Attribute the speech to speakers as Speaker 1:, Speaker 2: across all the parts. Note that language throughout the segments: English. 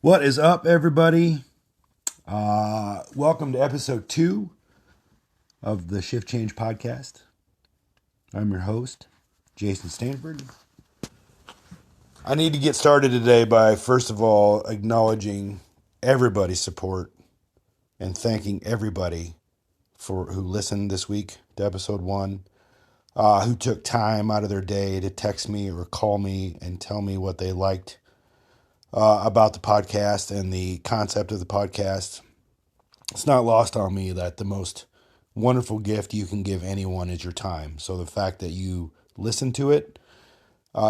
Speaker 1: What is up, everybody? Welcome to episode 2 of the Shift Change podcast. I'm your host, Jason Stanford. I need to get started today by, first of all, acknowledging everybody's support and thanking everybody who listened this week to episode 1, who took time out of their day to text me or call me and tell me what they liked about the podcast and the concept of the podcast. It's not lost on me that the most wonderful gift you can give anyone is your time. So the fact that you listen to it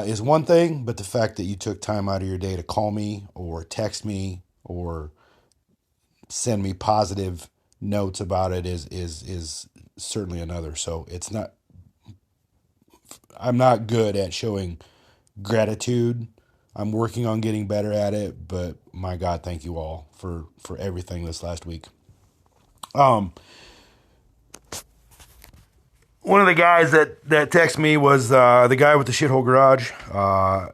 Speaker 1: is one thing, but the fact that you took time out of your day to call me or text me or send me positive notes about it is certainly another. So I'm not good at showing gratitude. I'm working on getting better at it, but my God, thank you all for everything this last week. One of the guys that texted me was the guy with the shithole garage. I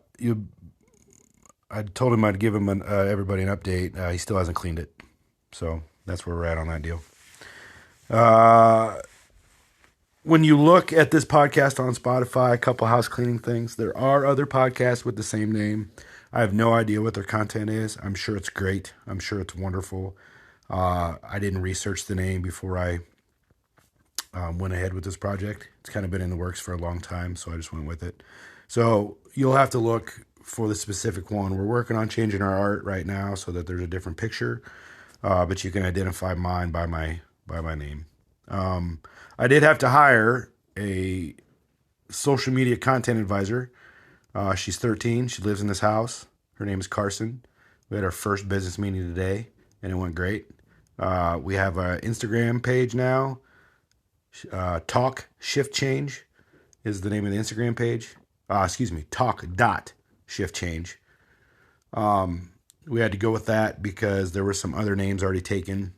Speaker 1: told him I'd give him everybody an update. He still hasn't cleaned it, so that's where we're at on that deal. When you look at this podcast on Spotify, a couple house cleaning things, there are other podcasts with the same name. I have no idea what their content is. I'm sure it's great. I'm sure it's wonderful. I didn't research the name before I went ahead with this project. It's kind of been in the works for a long time, so I just went with it. So you'll have to look for the specific one. We're working on changing our art right now so that there's a different picture, but you can identify mine by my name. I did have to hire a social media content advisor. She's 13. She lives in this house. Her name is Carson. We had our first business meeting today, and it went great. We have an Instagram page now. Talk Shift Change is the name of the Instagram page. Talk.shiftchange. We had to go with that because there were some other names already taken.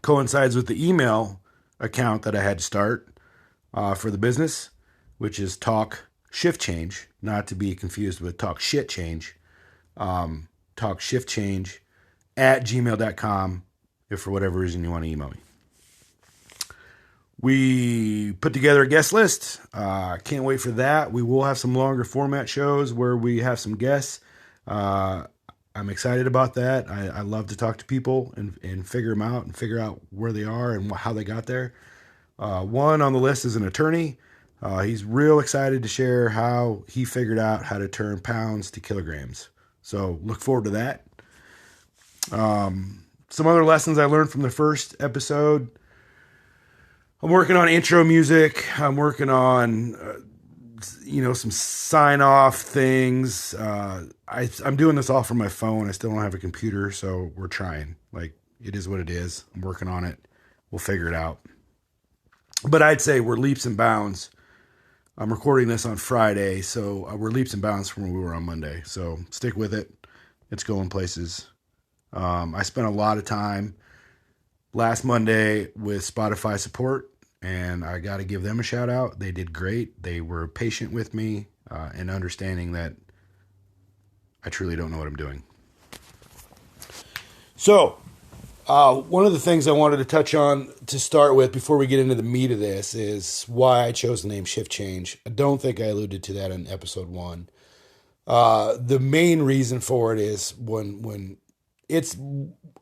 Speaker 1: Coincides with the email account that I had to start for the business, which is Talk Shift Change, not to be confused with Talk Shit Change. Talk Shift Change at gmail.com if for whatever reason you want to email me. We put together a guest list. Can't wait for that. We will have some longer format shows where we have some guests. I'm excited about that. I love to talk to people and figure them out and figure out where they are and how they got there. One on the list is an attorney. He's real excited to share how he figured out how to turn pounds to kilograms. So look forward to that. Some other lessons I learned from the first episode. I'm working on intro music. I'm working on, some sign-off things. I'm doing this all from my phone. I still don't have a computer, so we're trying. It is what it is. I'm working on it. We'll figure it out. But I'd say we're leaps and bounds. I'm recording this on Friday, so we're leaps and bounds from where we were on Monday. So stick with it. It's going places. I spent a lot of time last Monday with Spotify support, and I got to give them a shout out. They did great. They were patient with me and understanding that I truly don't know what I'm doing. So, one of the things I wanted to touch on to start with before we get into the meat of this is why I chose the name Shift Change. I don't think I alluded to that in episode 1. The main reason for it is when it's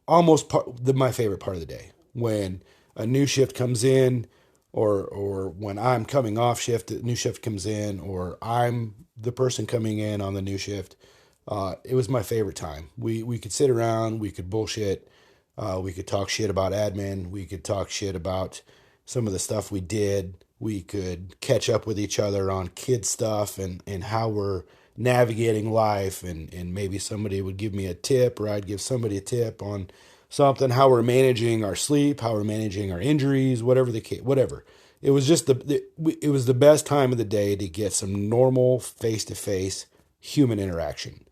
Speaker 1: almost my favorite part of the day. When a new shift comes in, or when I'm coming off shift, a new shift comes in, or I'm the person coming in on the new shift. It was my favorite time. We could sit around, we could bullshit, we could talk shit about admin, we could talk shit about some of the stuff we did. We could catch up with each other on kid stuff and how we're navigating life, and maybe somebody would give me a tip, or I'd give somebody a tip on something, how we're managing our sleep, how we're managing our injuries, whatever the case, whatever. It was just it was the best time of the day to get some normal face-to-face human interaction,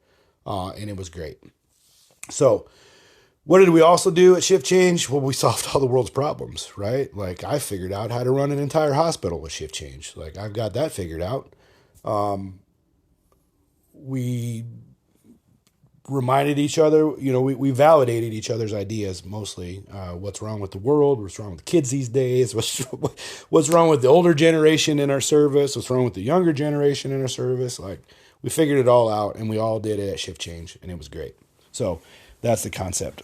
Speaker 1: and it was great. So what did we also do at Shift Change? Well, we solved all the world's problems, right? I figured out how to run an entire hospital with Shift Change. I've got that figured out. We reminded each other, we validated each other's ideas mostly. What's wrong with the world? What's wrong with kids these days? What's wrong with the older generation in our service? What's wrong with the younger generation in our service? Like, we figured it all out, and we all did it at Shift Change, and it was great. So that's the concept.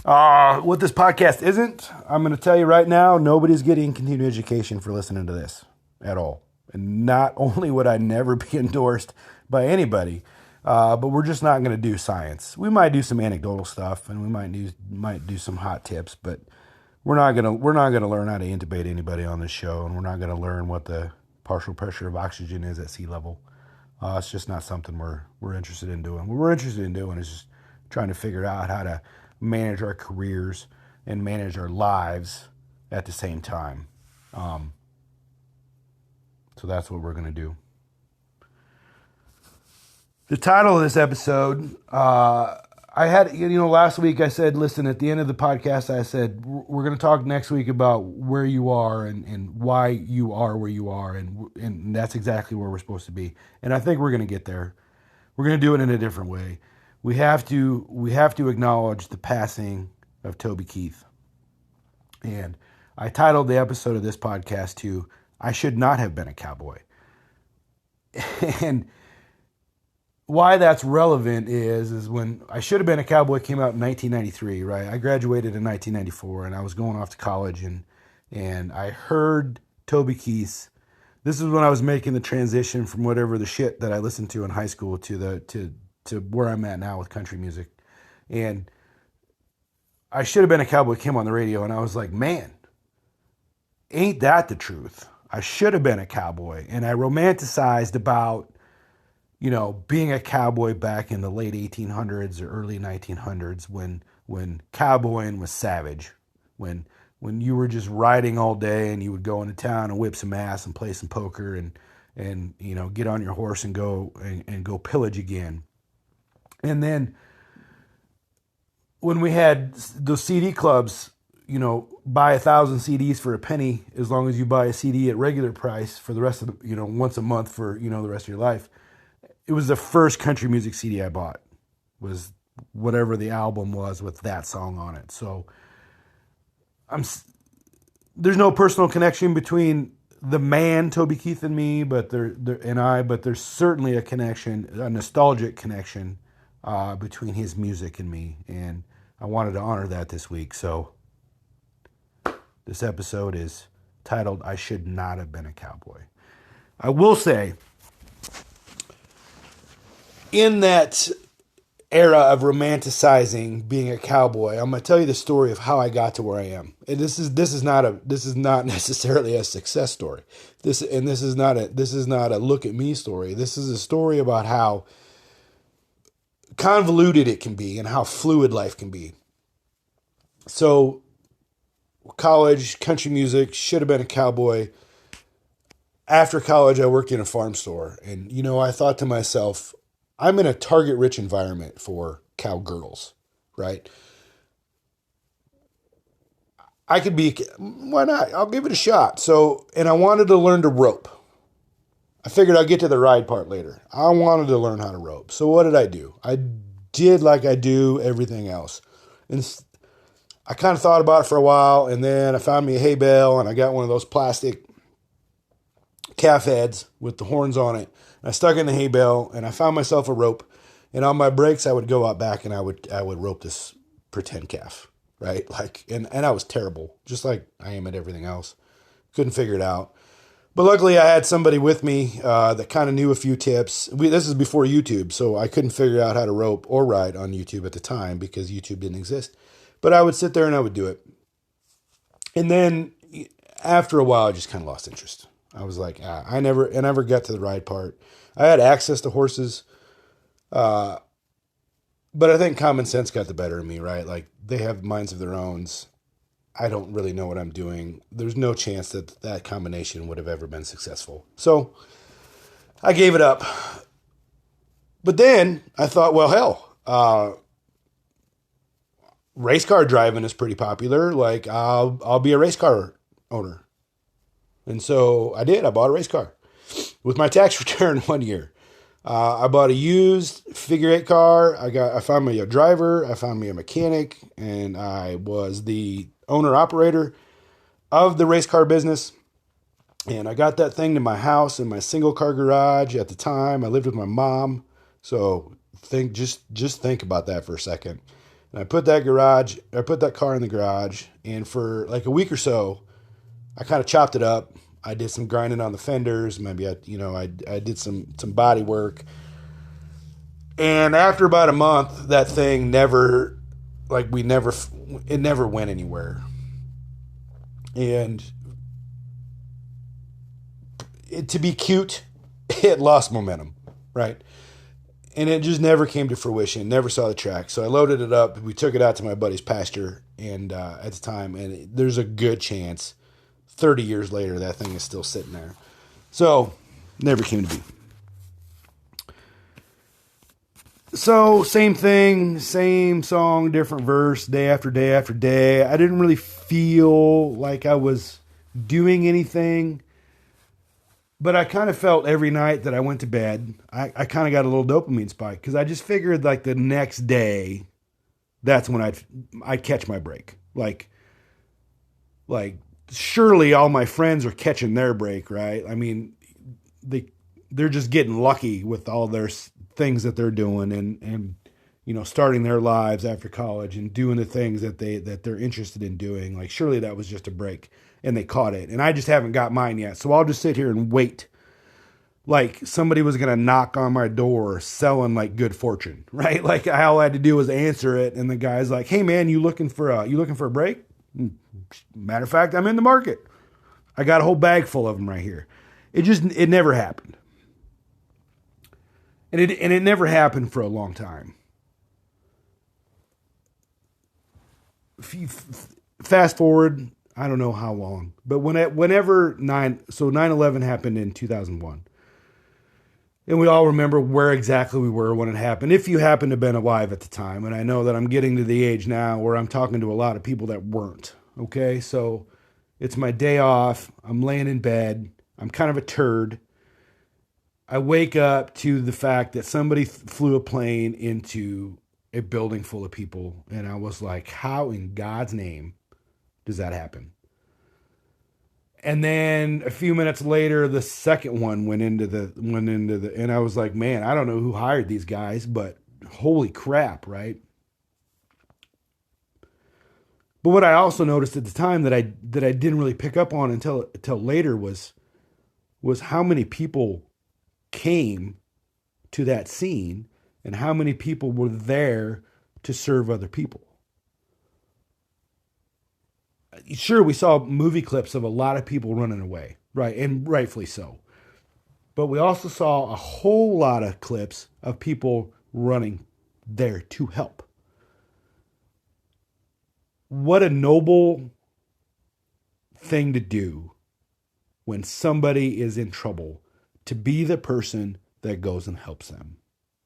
Speaker 1: What this podcast isn't, I'm going to tell you right now, nobody's getting continuing education for listening to this at all. And not only would I never be endorsed by anybody, but we're just not going to do science. We might do some anecdotal stuff, and we might do some hot tips, but we're not going to learn how to intubate anybody on this show, and we're not going to learn what the partial pressure of oxygen is at sea level. It's just not something we're interested in doing. What we're interested in doing is just trying to figure out how to manage our careers and manage our lives at the same time. So that's what we're going to do. The title of this episode, I had, last week I said, listen, at the end of the podcast, I said, we're going to talk next week about where you are and why you are where you are. And that's exactly where we're supposed to be. And I think we're going to get there. We're going to do it in a different way. We have to acknowledge the passing of Toby Keith. And I titled the episode of this podcast to, I Should Not Have Been a Cowboy. And why that's relevant is when I Should Have Been a Cowboy came out in 1993, right? I graduated in 1994, and I was going off to college, and I heard Toby Keith. This is when I was making the transition from whatever the shit that I listened to in high school to where I'm at now with country music. And I Should Have Been a Cowboy came on the radio, and I was like, man, ain't that the truth? I should have been a cowboy. And I romanticized about, being a cowboy back in the late 1800s or early 1900s when cowboying was savage, when you were just riding all day and you would go into town and whip some ass and play some poker and get on your horse and go pillage again. And then when we had those CD clubs, buy 1,000 CDs for a penny as long as you buy a CD at regular price for the rest of the, once a month for, the rest of your life. It was the first country music CD I bought, was whatever the album was with that song on it. So there's no personal connection between the man Toby Keith and me, but there's certainly a connection, a nostalgic connection between his music and me, and I wanted to honor that this week. So this episode is titled, I Should Not Have Been a Cowboy. I will say, in that era of romanticizing being a cowboy, I'm going to tell you the story of how I got to where I am. And this is not necessarily a success story. This is not a look at me story. This is a story about how convoluted it can be and how fluid life can be. So, college, country music, should have been a cowboy. After college, I worked in a farm store. And, I thought to myself, I'm in a target-rich environment for cowgirls, right? I could be, why not? I'll give it a shot. So, and I wanted to learn to rope. I figured I'd get to the ride part later. I wanted to learn how to rope. So what did I do? I did like I do everything else. And I kind of thought about it for a while, and then I found me a hay bale, and I got one of those plastic calf heads with the horns on it. And I stuck it in the hay bale, and I found myself a rope. And on my breaks, I would go out back, and I would rope this pretend calf, right? And I was terrible, just like I am at everything else. Couldn't figure it out. But luckily, I had somebody with me that kind of knew a few tips. This is before YouTube, so I couldn't figure out how to rope or ride on YouTube at the time because YouTube didn't exist. But I would sit there and I would do it. And then after a while, I just kind of lost interest. I was like, I never got to the ride part. I had access to horses, but I think common sense got the better of me, right? Like, they have minds of their own. I don't really know what I'm doing. There's no chance that combination would have ever been successful. So I gave it up. But then I thought, well, hell, race car driving is pretty popular. Like, I'll be a race car owner. And so I did. I bought a race car with my tax return one year. I bought a used figure eight car. I found me a driver. I found me a mechanic, and I was the owner operator of the race car business. And I got that thing to my house in my single car garage at the time. I lived with my mom. So just think about that for a second. And I put that car in the garage, and for like a week or so, I kind of chopped it up. I did some grinding on the fenders. Maybe I did some body work. And after about a month, that thing it never went anywhere. And to be cute, it lost momentum, right? And it just never came to fruition. Never saw the track. So I loaded it up. We took it out to my buddy's pasture, and at the time, and there's a good chance, 30 years later, that thing is still sitting there. So never came to be. So same thing, same song, different verse, day after day after day. I didn't really feel like I was doing anything. But I kind of felt every night that I went to bed, I kind of got a little dopamine spike because I just figured like the next day, that's when I'd catch my break. Like surely all my friends are catching their break, right? I mean, they're just getting lucky with all their things that they're doing and starting their lives after college and doing the things that they're interested in doing. Like surely that was just a break. And they caught it. And I just haven't got mine yet. So I'll just sit here and wait. Like somebody was going to knock on my door selling like good fortune, right? Like all I had to do was answer it. And the guy's like, hey man, you looking for a break? Matter of fact, I'm in the market. I got a whole bag full of them right here. It never happened. And it never happened for a long time. Fast forward, I don't know how long, but whenever 9/11 happened in 2001, and we all remember where exactly we were when it happened, if you happen to have been alive at the time, and I know that I'm getting to the age now where I'm talking to a lot of people that weren't, okay? So it's my day off, I'm laying in bed, I'm kind of a turd. I wake up to the fact that somebody flew a plane into a building full of people, and I was like, how in God's name does that happen? And then a few minutes later, the second one went into the, and I was like, man, I don't know who hired these guys, but holy crap, right? But what I also noticed at the time that I didn't really pick up on until later was how many people came to that scene and how many people were there to serve other people. Sure, we saw movie clips of a lot of people running away, right? And rightfully so. But we also saw a whole lot of clips of people running there to help. What a noble thing to do when somebody is in trouble, to be the person that goes and helps them.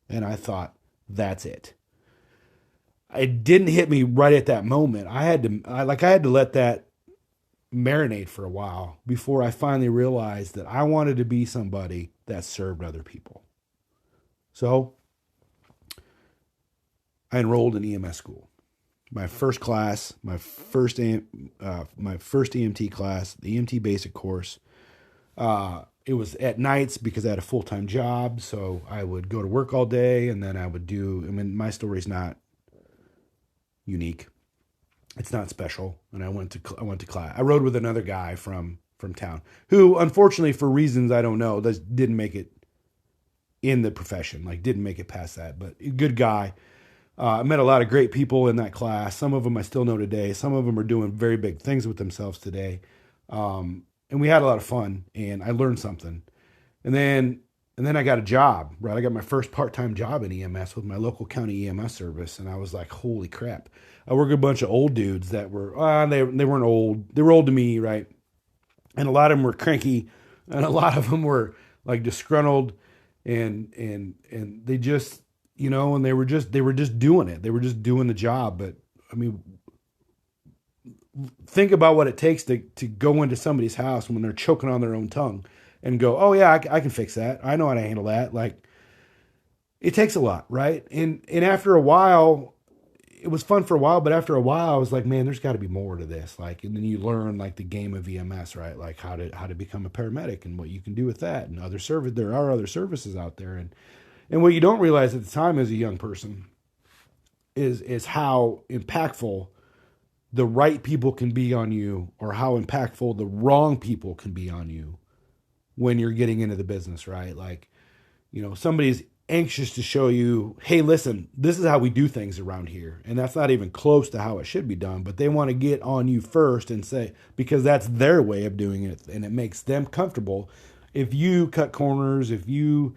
Speaker 1: And I thought, that's it. It didn't hit me right at that moment. I had to let that marinate for a while before I finally realized that I wanted to be somebody that served other people. So I enrolled in EMS school. My first class, my first EMT class, the EMT basic course. It was at nights because I had a full-time job, so I would go to work all day, and then I would my story's not unique. It's not special. And I went to class. I rode with another guy from town who, unfortunately, for reasons I don't know, didn't make it in the profession, like didn't make it past that, but a good guy. I met a lot of great people in that class. Some of them I still know today. Some of them are doing very big things with themselves today. And we had a lot of fun, and I learned something. And then I got a job, right? I got my first part-time job in EMS with my local county EMS service. And I was like, holy crap. I worked with a bunch of old dudes that were, they weren't old. They were old to me, right? And a lot of them were cranky, and a lot of them were like disgruntled, and they just, and they were just doing it. They were just doing the job. But I mean, think about what it takes to go into somebody's house when they're choking on their own tongue and go, oh yeah, I can fix that. I know how to handle that. Like, it takes a lot, right? And after a while, it was fun for a while, but after a while, I was like, man, there's got to be more to this. Like, and then you learn like the game of EMS, right? Like how to become a paramedic and what you can do with that, and other service. There are other services out there, and what you don't realize at the time as a young person is how impactful the right people can be on you, or how impactful the wrong people can be on you when you're getting into the business, right? Like, somebody's anxious to show you, hey, listen, this is how we do things around here. And that's not even close to how it should be done, but they want to get on you first and say, because that's their way of doing it and it makes them comfortable. If you cut corners, if you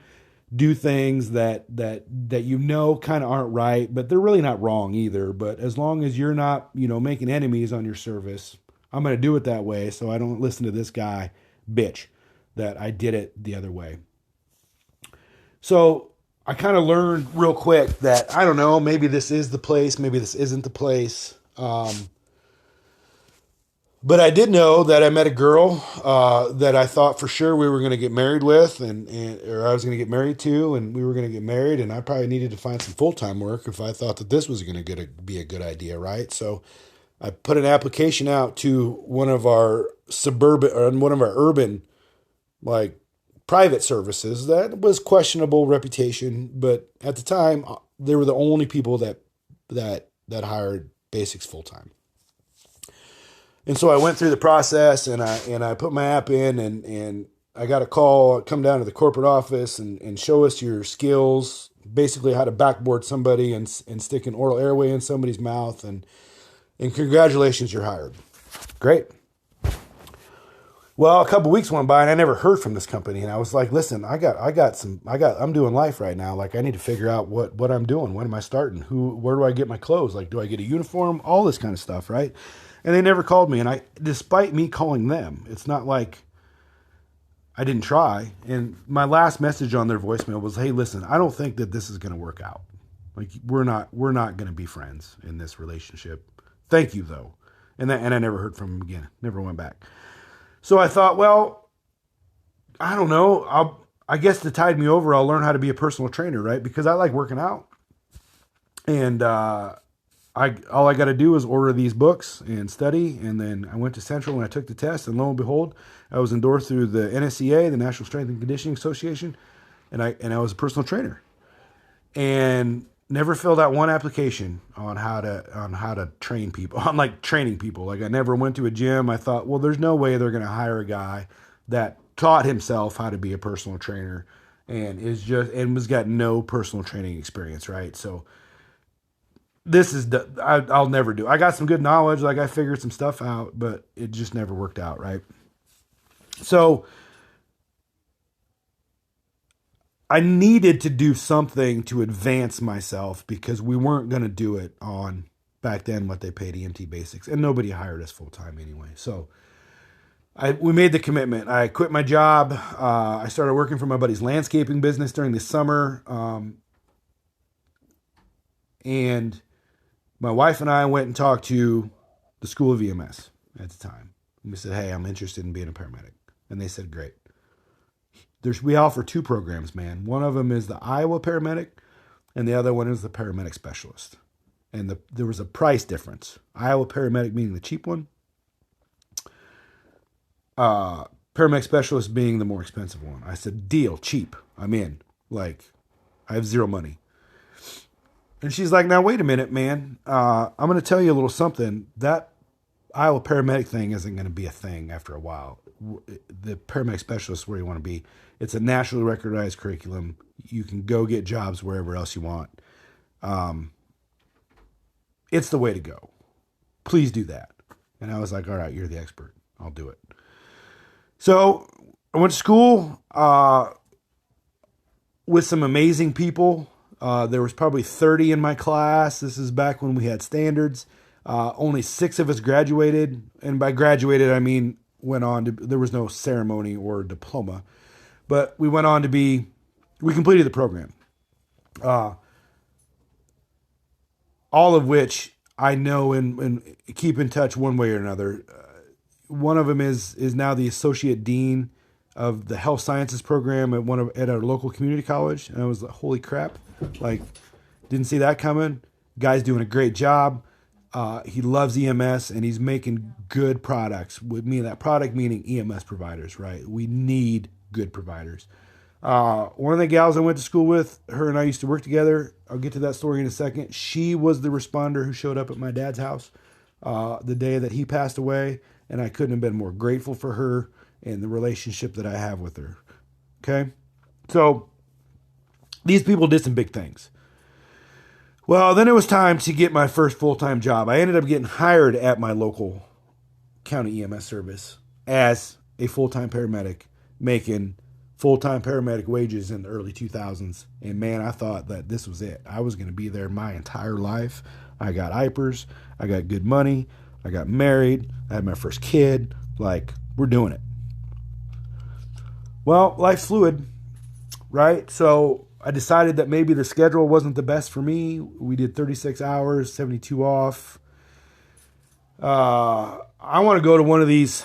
Speaker 1: do things that kind of aren't right, but they're really not wrong either. But as long as you're not, making enemies on your service, I'm going to do it that way. So I don't listen to this guy bitch that I did it the other way. So I kind of learned real quick that, I don't know, maybe this is the place, maybe this isn't the place. But I did know that I met a girl that I thought for sure we were going to get married with, or I was going to get married to, and we were going to get married, and I probably needed to find some full-time work if I thought that this was going to be a good idea, right? So I put an application out to one of our urban, like, private services that was questionable reputation, but at the time they were the only people that hired basics full-time. And so I went through the process, and I put my app in, and I got a call, come down to the corporate office and show us your skills, basically how to backboard somebody and stick an oral airway in somebody's mouth, and congratulations, you're hired. Great. Well, a couple of weeks went by and I never heard from this company, and I was like, listen, I'm doing life right now. Like, I need to figure out what I'm doing. When am I starting? Where do I get my clothes? Like, do I get a uniform? All this kind of stuff, right? And they never called me. And despite me calling them, it's not like I didn't try. And my last message on their voicemail was, hey, listen, I don't think that this is going to work out. Like, we're not going to be friends in this relationship. Thank you though. And I never heard from them again. Never went back. So I thought, well, I don't know. I guess to tide me over, I'll learn how to be a personal trainer, right? Because I like working out. And, all I got to do is order these books and study. And then I went to Central and I took the test, and lo and behold, I was endorsed through the NSCA, the National Strength and Conditioning Association. And I was a personal trainer, and never filled out one application on how to train people, on like training people. Like, I never went to a gym. I thought, well, there's no way they're going to hire a guy that taught himself how to be a personal trainer and was got no personal training experience. Right. So, I'll never do. I got some good knowledge, like I figured some stuff out, but it just never worked out, right? So I needed to do something to advance myself, because we weren't going to do it on back then what they paid EMT basics, and nobody hired us full time anyway. So we made the commitment. I quit my job. I started working for my buddy's landscaping business during the summer, and my wife and I went and talked to the School of EMS at the time. And we said, hey, I'm interested in being a paramedic. And they said, great. We offer two programs, man. One of them is the Iowa paramedic, and the other one is the paramedic specialist. And there was a price difference. Iowa paramedic being the cheap one. Paramedic specialist being the more expensive one. I said, deal, cheap. I'm in. Like, I have zero money. And she's like, now, wait a minute, man. I'm going to tell you a little something. That Iowa paramedic thing isn't going to be a thing after a while. The paramedic specialist is where you want to be. It's a nationally recognized curriculum. You can go get jobs wherever else you want. It's the way to go. Please do that. And I was like, all right, you're the expert. I'll do it. So I went to school with some amazing people. There was probably 30 in my class. This is back when we had standards. Only 6 of us graduated. And by graduated, I mean went on to, there was no ceremony or diploma. But we went on to we completed the program. All of which I know and keep in touch one way or another. One of them is now the associate dean of the health sciences program at our local community college. And I was like, holy crap. Like, didn't see that coming. Guy's doing a great job. He loves EMS and he's making good products. With me, that product meaning EMS providers, right? We need good providers. One of the gals I went to school with, her and I used to work together. I'll get to that story in a second. She was the responder who showed up at my dad's house the day that he passed away, and I couldn't have been more grateful for her and the relationship that I have with her. Okay? So, these people did some big things. Well, then it was time to get my first full-time job. I ended up getting hired at my local county EMS service as a full-time paramedic, making full-time paramedic wages in the early 2000s. And man, I thought that this was it. I was going to be there my entire life. I got IPers. I got good money. I got married. I had my first kid. Like, we're doing it. Well, life's fluid, right? So I decided that maybe the schedule wasn't the best for me. We did 36 hours, 72 off. I want to go to one of these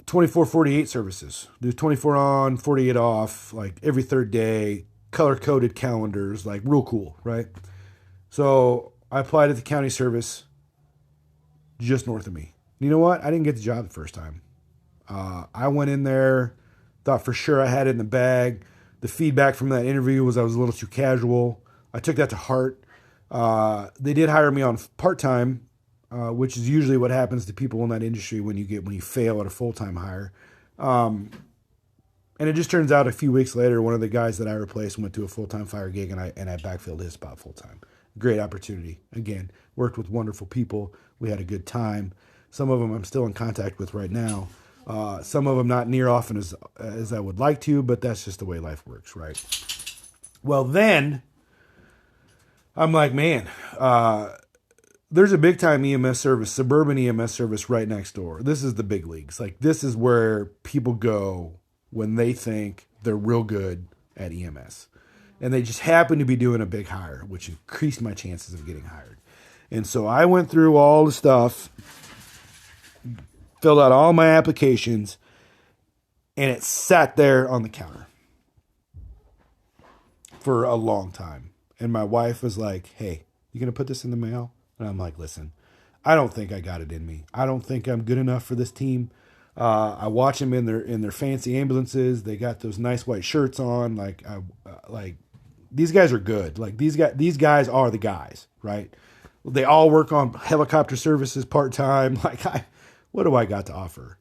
Speaker 1: 24-48 services. Do 24 on, 48 off, like every third day, color-coded calendars, like real cool, right? So I applied at the county service just north of me. You know what? I didn't get the job the first time. I went in there, thought for sure I had it in the bag. The feedback from that interview was I was a little too casual. I took that to heart. They did hire me on part-time, which is usually what happens to people in that industry when you fail at a full-time hire. And it just turns out a few weeks later, one of the guys that I replaced went to a full-time fire gig, and I backfilled his spot full-time. Great opportunity. Again, worked with wonderful people. We had a good time. Some of them I'm still in contact with right now. Some of them not near often as I would like to, but that's just the way life works, right? Well, then I'm like, man, there's a big time EMS service, suburban EMS service right next door. This is the big leagues. Like, this is where people go when they think they're real good at EMS. And they just happen to be doing a big hire, which increased my chances of getting hired. And so I went through all the stuff, filled out all my applications, and it sat there on the counter for a long time. And my wife was like, hey, you going to put this in the mail? And I'm like, listen, I don't think I got it in me. I don't think I'm good enough for this team. I watch them in their fancy ambulances. They got those nice white shirts on. Like these guys are good. Like these guys are the guys, right? They all work on helicopter services part-time. Like, what do I got to offer?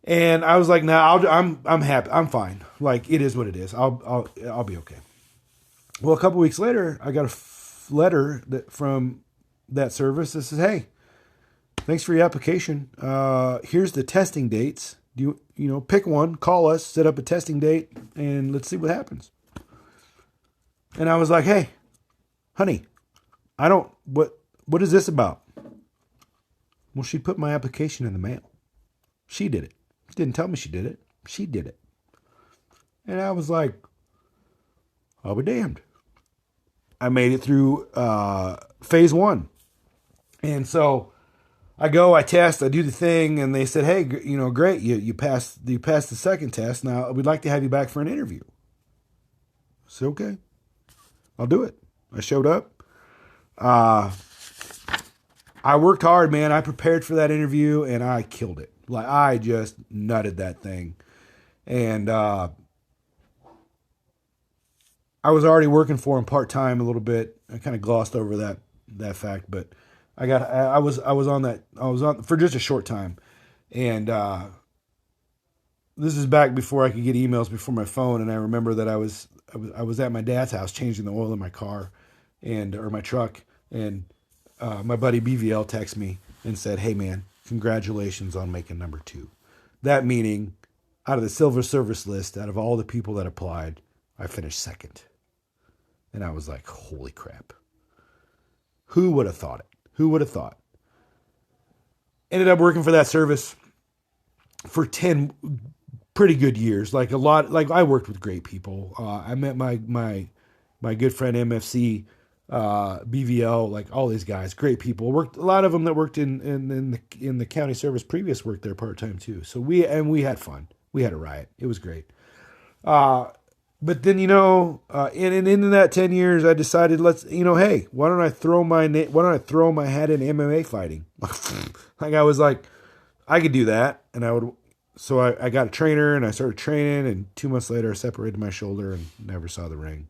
Speaker 1: And I was like, I'm happy. I'm fine. Like, it is what it is. I'll be okay. Well, a couple weeks later, I got a letter from that service that says, hey, thanks for your application. Here's the testing dates. Do you pick one, call us, set up a testing date, and let's see what happens. And I was like, hey, honey, what is this about? Well, she put my application in the mail. She did it. She didn't tell me she did it. She did it. And I was like, I'll be damned. I made it through phase 1. And so I go, I test, I do the thing, and they said, hey, great, you passed the second test. Now we'd like to have you back for an interview. I said, okay, I'll do it. I showed up. I worked hard, man. I prepared for that interview, and I killed it. Like, I just nutted that thing. And I was already working for him part-time a little bit. I kind of glossed over that fact, but I was on for just a short time. And this is back before I could get emails before my phone, and I remember that I was at my dad's house changing the oil in my car or my truck, and my buddy BVL texted me and said, hey man, congratulations on making number 2. That meaning, out of the silver service list, out of all the people that applied, I finished second. And I was like, holy crap. Who would have thought it? Who would have thought? Ended up working for that service for 10 pretty good years. Like a lot, like I worked with great people. I met my good friend MFC, BVL, like all these guys, great people. A lot of them that worked in the county service previous worked there part-time too. So we had fun. We had a riot. It was great. But then, in that 10 years, I decided, hey, why don't I throw my hat in MMA fighting? Like I was like, I could do that. And so I got a trainer and I started training. And 2 months later, I separated my shoulder and never saw the ring.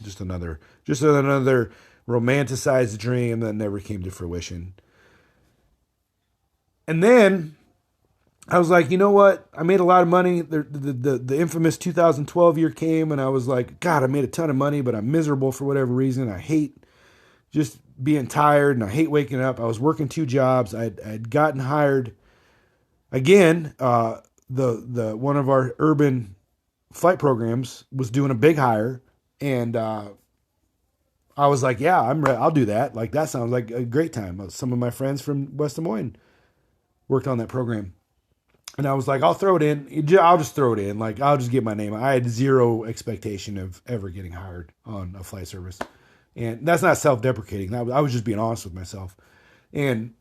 Speaker 1: Just another romanticized dream that never came to fruition. And then I was like, you know what? I made a lot of money. The infamous 2012 year came, and I was like, God, I made a ton of money, but I'm miserable for whatever reason. I hate just being tired, and I hate waking up. I was working 2 jobs. I'd gotten hired again. The one of our urban flight programs was doing a big hire, and I was like, yeah, I'll do that. Like that sounds like a great time. Some of my friends from West Des Moines worked on that program. And I was like, I'll throw it in. I'll just throw it in. Like, I'll just get my name. I had zero expectation of ever getting hired on a flight service. And that's not self-deprecating. I was just being honest with myself. And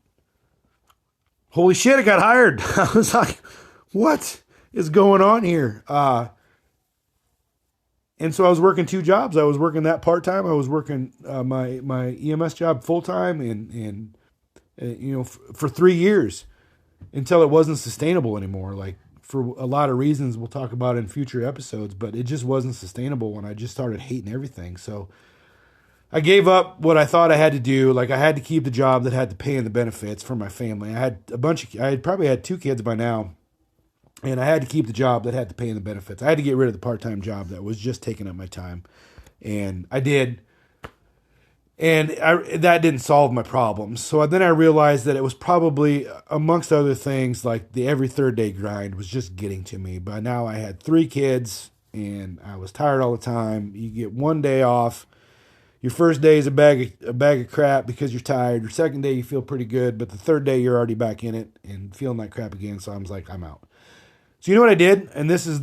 Speaker 1: holy shit, I got hired. I was like, what is going on here? And so I was working 2 jobs. I was working that part-time. I was working my EMS job full-time and for 3 years. Until it wasn't sustainable anymore. Like for a lot of reasons we'll talk about in future episodes, but it just wasn't sustainable when I just started hating everything. So I gave up what I thought I had to do. Like I had to keep the job that had the pay and the benefits for my family. I had probably had 2 kids by now, and I had to keep the job that had the pay and the benefits. I had to get rid of the part-time job that was just taking up my time. And I did. And that didn't solve my problems. So then I realized that it was probably, amongst other things, like the every third day grind was just getting to me. By now I had 3 kids and I was tired all the time. You get 1 day off. Your first day is a bag of crap because you're tired. Your second day you feel pretty good, but the third day you're already back in it and feeling like crap again. So I was like, I'm out. So you know what I did? And this is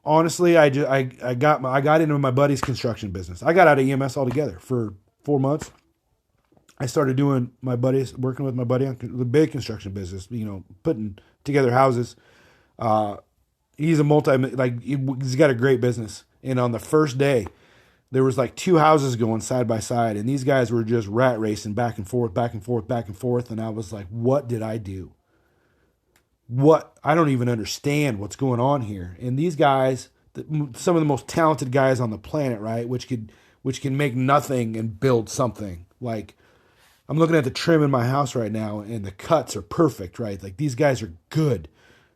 Speaker 1: honestly, I got into my buddy's construction business. I got out of EMS altogether for 4 months. I started working with my buddy on the big construction business, putting together houses. He's he's got a great business. And on the first day, there was 2 houses going side by side, and these guys were just rat racing back and forth, back and forth, back and forth. And I was like, what did I do? I don't even understand what's going on here. And these guys, some of the most talented guys on the planet, right? Which can make nothing and build something. Like, I'm looking at the trim in my house right now, and the cuts are perfect, right? Like, these guys are good.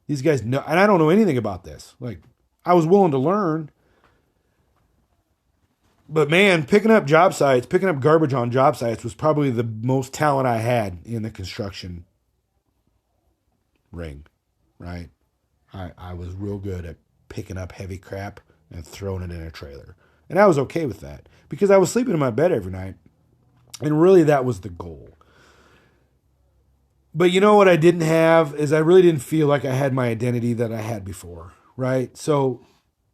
Speaker 1: These guys know, and I don't know anything about this. Like, I was willing to learn. But man, picking up garbage on job sites was probably the most talent I had in the construction ring, right? I was real good at picking up heavy crap and throwing it in a trailer. And I was okay with that because I was sleeping in my bed every night. And really that was the goal. But you know what I didn't have is I really didn't feel like I had my identity that I had before, right? So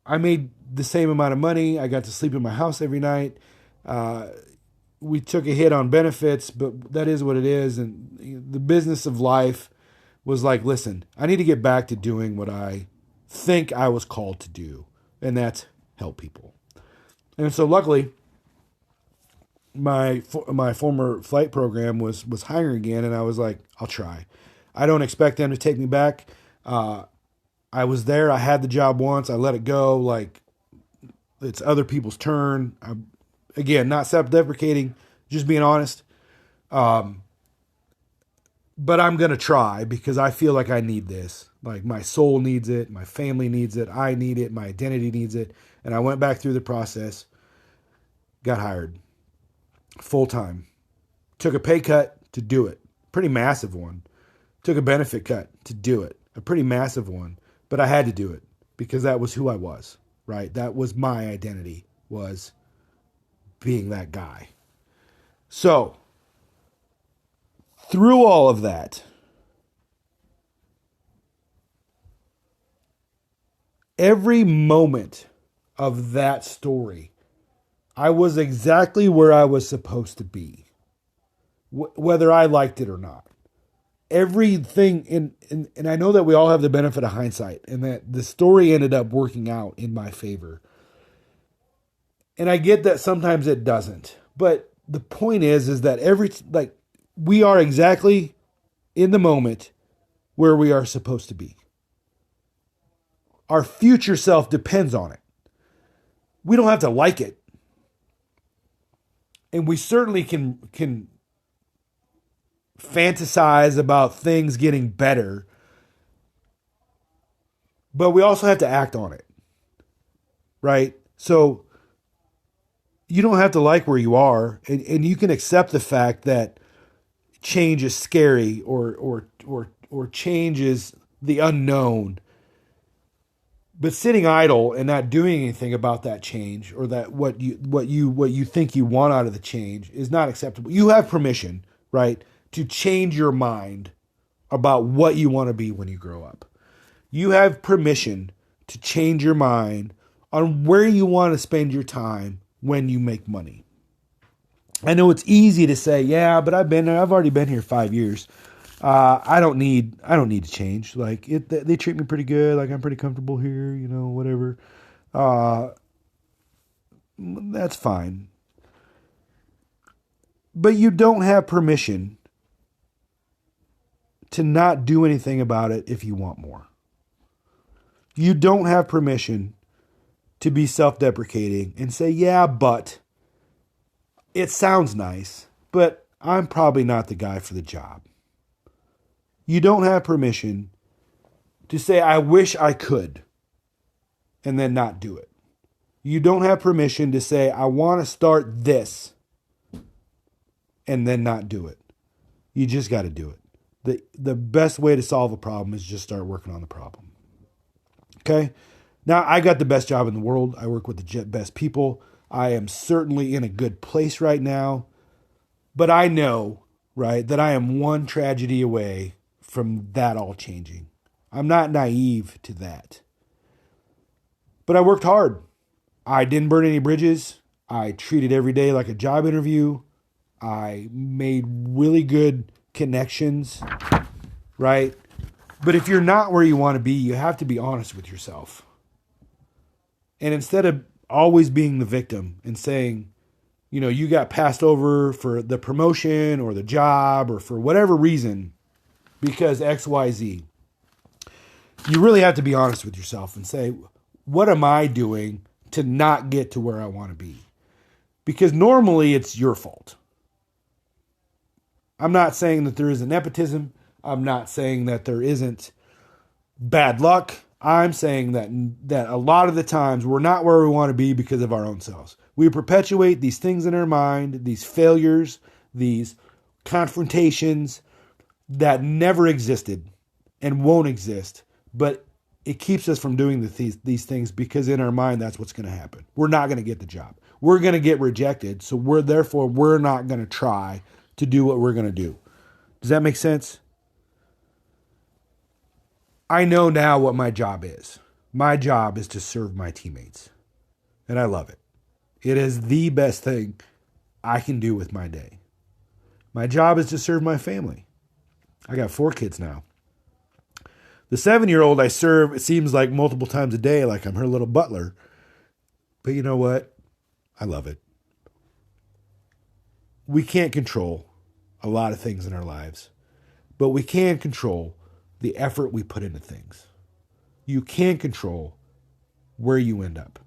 Speaker 1: I made the same amount of money. I got to sleep in my house every night. We took a hit on benefits, but that is what it is. And the business of life was like, listen, I need to get back to doing what I think I was called to do. And that's help people. And so luckily, my former flight program was hiring again, and I was like, I'll try. I don't expect them to take me back. I was there. I had the job once. I let it go. Like, it's other people's turn. Again, not self-deprecating, just being honest. But I'm going to try because I feel like I need this. Like, my soul needs it. My family needs it. I need it. My identity needs it. And I went back through the process, got hired full-time, took a pay cut to do it. Pretty massive one. Took a benefit cut to do it. A pretty massive one. But I had to do it because that was who I was, right? That was my identity, was being that guy. So, through all of that, every moment of that story, I was exactly where I was supposed to be, whether I liked it or not. Everything, and I know that we all have the benefit of hindsight, and that the story ended up working out in my favor. And I get that sometimes it doesn't. But the point is that we are exactly in the moment where we are supposed to be. Our future self depends on it. We don't have to like it. And we certainly can fantasize about things getting better, but we also have to act on it. Right? So you don't have to like where you are, and you can accept the fact that change is scary or change is the unknown. But sitting idle and not doing anything about that change, or that what you think you want out of the change, is not acceptable. You have permission, right, to change your mind about what you want to be when you grow up. You have permission to change your mind on where you want to spend your time when you make money. I know it's easy to say, yeah, but I've already been here 5 years. I don't need to change. Like they treat me pretty good. Like I'm pretty comfortable here, whatever. That's fine. But you don't have permission to not do anything about it if you want more. You don't have permission to be self-deprecating and say, yeah, but it sounds nice, but I'm probably not the guy for the job. You don't have permission to say, I wish I could, and then not do it. You don't have permission to say, I want to start this, and then not do it. You just got to do it. The best way to solve a problem is just start working on the problem. Okay? Now, I got the best job in the world. I work with the best people. I am certainly in a good place right now. But I know, right, that I am one tragedy away from that all changing. I'm not naive to that. But I worked hard. I didn't burn any bridges. I treated every day like a job interview. I made really good connections, right? But if you're not where you want to be, you have to be honest with yourself. And instead of always being the victim and saying, you got passed over for the promotion or the job or for whatever reason because X, Y, Z, you really have to be honest with yourself and say, what am I doing to not get to where I want to be? Because normally it's your fault. I'm not saying that there isn't nepotism. I'm not saying that there isn't bad luck. I'm saying that a lot of the times we're not where we want to be because of our own selves. We perpetuate these things in our mind, these failures, these confrontations that never existed and won't exist. But it keeps us from doing these things because in our mind, that's what's going to happen. We're not going to get the job. We're going to get rejected. So we're not going to try to do what we're going to do. Does that make sense? I know now what my job is. My job is to serve my teammates. And I love it. It is the best thing I can do with my day. My job is to serve my family. I got 4 kids now. The 7-year-old I serve, it seems like multiple times a day, like I'm her little butler. But you know what? I love it. We can't control a lot of things in our lives, but we can control the effort we put into things. You can't control where you end up.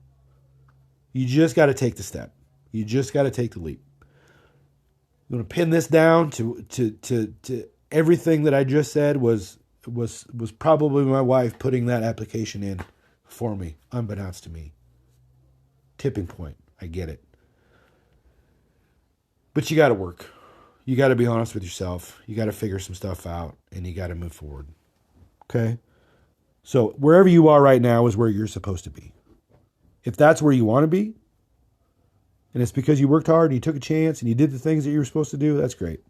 Speaker 1: You just got to take the step. You just got to take the leap. I'm going to pin this down to everything that I just said was probably my wife putting that application in for me, unbeknownst to me. Tipping point. I get it. But you got to work. You got to be honest with yourself. You got to figure some stuff out, and you got to move forward. Okay? So wherever you are right now is where you're supposed to be. If that's where you want to be, and it's because you worked hard and you took a chance and you did the things that you were supposed to do, that's great.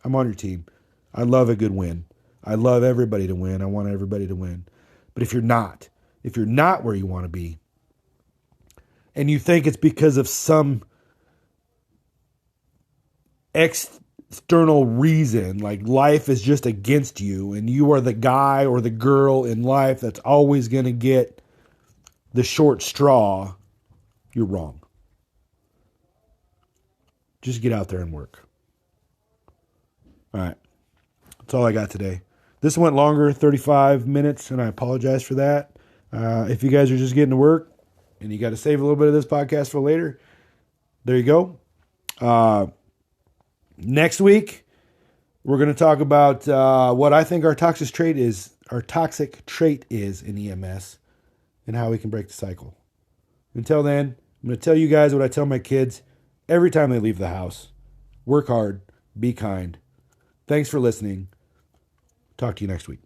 Speaker 1: I'm on your team. I love a good win. I love everybody to win. I want everybody to win. But if you're not where you want to be, and you think it's because of some external reason, like life is just against you and you are the guy or the girl in life that's always going to get the short straw, you're wrong. Just get out there and work. All right. That's all I got today. This went longer, 35 minutes, and I apologize for that. If you guys are just getting to work and you got to save a little bit of this podcast for later, there you go. Next week, we're going to talk about what I think our toxic trait is in EMS and how we can break the cycle. Until then, I'm going to tell you guys what I tell my kids every time they leave the house. Work hard, be kind. Thanks for listening. Talk to you next week.